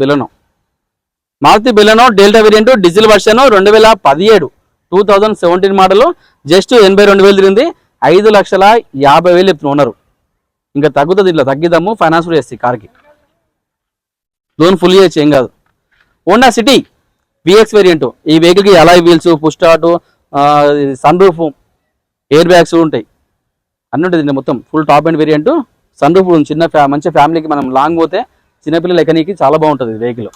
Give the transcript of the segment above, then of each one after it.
Baleno, Maruti Baleno Delta variant diesel version 2017 2017 model, just 82,000 తిరిగింది. 5,50,000 చెప్తున్నారు owner. ఇంకా తగ్గుతుంది, ఇట్లా తగ్గిద్దాము, ఫైనాన్స్ కూడా చేస్తాయి కార్కి, లోన్ ఫుల్ చేయొచ్చు, ఏం కాదు. హోండా సిటీ విఎక్స్ వేరియంట్, ఈ వెహికల్కి alloy wheels, push start, sun roof, air bags ఉంటాయి, అన్నీ ఉంటుంది మొత్తం. Full top and variant, sun roof చిన్న మంచి ఫ్యామిలీకి మనం లాంగ్ పోతే చిన్నపిల్లలు ఎక్కనీకి చాలా బాగుంటుంది వెహికల్.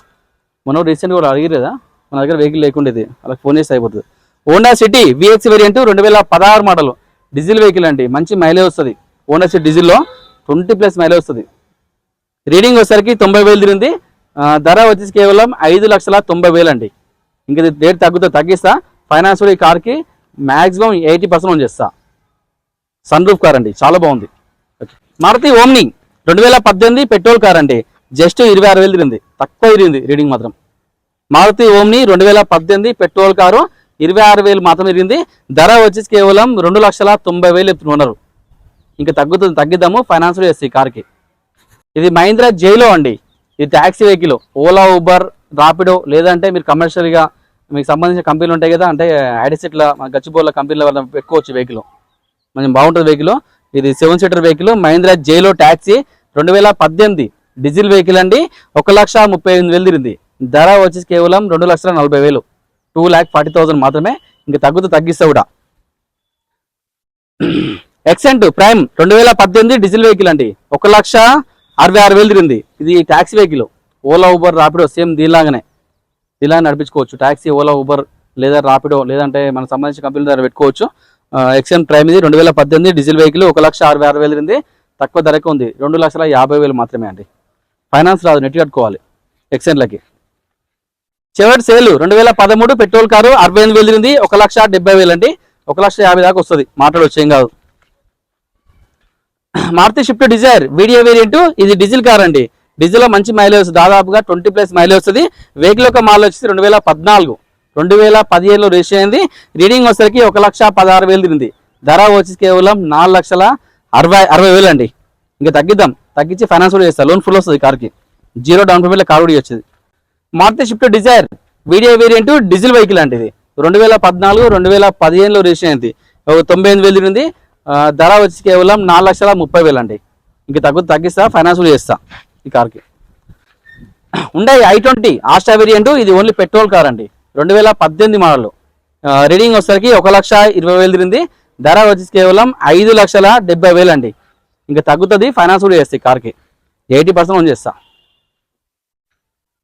మనం రీసెంట్గా కూడా అడిగారు కదా, మన దగ్గర వెహికల్ లేకుండేది, అలా ఫోన్ చేస్తే అయిపోతుంది. Honda city vx variant 2016 model, diesel vehicle అండి, మంచి మైలేజ్ వస్తుంది. హోండా సిటీ డీజిల్లో 20+ మైలేజ్ వస్తుంది. రీడింగ్ వచ్చేసరికి 90,000 తిరిగింది. ధర వచ్చేసి కేవలం 5,90,000 అండి. ఇంకా రేట్ తగ్గిస్తా, ఫైనాన్స్ కూడా ఈ కార్కి మ్యాక్సిమం 80% చేస్తా. సన్ రూఫ్ కార్ అండి, చాలా బాగుంది. మారుతి ఓమ్ని 2018 పెట్రోల్ కార్ అండి, జస్ట్ 26,000 తిరిగింది, తక్కువ తిరిగింది రీడింగ్ మాత్రం. మారుతి ఓమ్ని 2018 పెట్రోల్ కారు 26,000 మాత్రం తిరిగింది. ధర వచ్చేసి కేవలం 2,90,000 చెప్తున్నారు. ఇంకా తగ్గిద్దాము, ఫైనాన్స్ చేస్తాయి ఈ కార్కి. ఇది మహీంద్రా జైలో అండి, ఇది taxi vehicle. Ola, Uber, Rapido, లేదంటే మీరు కమర్షియల్గా మీకు సంబంధించిన కంపెనీలు ఉంటాయి కదా, అంటే ఐడిసిట్ల గచ్చిబోర్ల కంపెనీల వల్ల పెట్టుకోవచ్చు వెహికల్, కొంచెం బాగుంటుంది వెహికల్. ఇది 7 seater vehicle, Mahindra Xylo taxi 2018 diesel vehicle అండి. 1,38,000 తిరిగింది. ధర వచ్చేసి కేవలం 2,40,000, 2,40,000 మాత్రమే. ఇంకా తగ్గిస్తా కూడా. ఎక్సెంట్ ప్రైమ్ 2018 డీజిల్ వెహికల్ అండి, 1,66,000 తిరిగింది. ఇది taxi vehicle, Ola, Uber, Rapido same దీనిలాగానే నడిపించుకోవచ్చు. ట్యాక్సీ, ఓలా, ఊబర్ లేదా రాపిడో, లేదంటే మనకు సంబంధించిన కంపెనీల ద్వారా పెట్టుకోవచ్చు. ఎక్సెంట్ ప్రైమ్ ఇది 2018 డీజిల్ వెహికల్, 1,66,000 తిరిగింది. తక్కువ ధరకు ఉంది, 2,50,000 మాత్రమే అండి. ఫైనాన్స్ రాదు, నెట్ కట్టుకోవాలి ఎక్సెంట్లకి. చెవెట్ సేల్ 2013 పెట్రోల్ కారు 68,000 తిరిగింది, 1,70,000 అండి. 1,50,000 దాకా వస్తుంది, మాట్లాడవచ్చు, ఏం కాదు. Maruti Swift Dzire VDI variant, ఇది డీజిల్ కార్ అండి, డీజిల్లో మంచి మైలేజ్, దాదాపుగా 20+ మైలేజ్ వస్తుంది. వెహికల్ యొక్క మోడల్ వచ్చేసి 2014 2017లో రిజిస్టర్ అయింది. రీడింగ్ వచ్చేసరికి 1,16,000 తిరిగింది. ధర వచ్చి కేవలం 4,60,000 అండి. ఇంకా తగ్గించి ఫైనాన్స్ కూడా చేస్తారు, లోన్ ఫుల్ వస్తుంది కార్కి, 0 డౌన్ పేమెంట్లో కార్ కూడా వచ్చేది. Maruti Swift Dzire VDI variant diesel vehicle అండి, ఇది 2014 2015లో రిజిస్టర్ అయింది. 98,000 తిరిగింది. ధర వచ్చి కేవలం 4,30,000 అండి. ఇంకా తగ్గిస్తా, ఫైనాన్స్ కూడా చేస్తా ఈ కార్కి. ఉండే i20 ఆస్టా వేరియంట్, ఇది ఓన్లీ పెట్రోల్ కార్ అండి, 2018 మోడల్. రీడింగ్ వచ్చేసరికి 1,20,000 తిరిగింది. ధర వచ్చి కేవలం 5,70,000 అండి. ఇంకా తగ్గుతుంది, ఫైనాన్స్ కూడా చేస్తాయి కార్కి, 80% చేస్తా.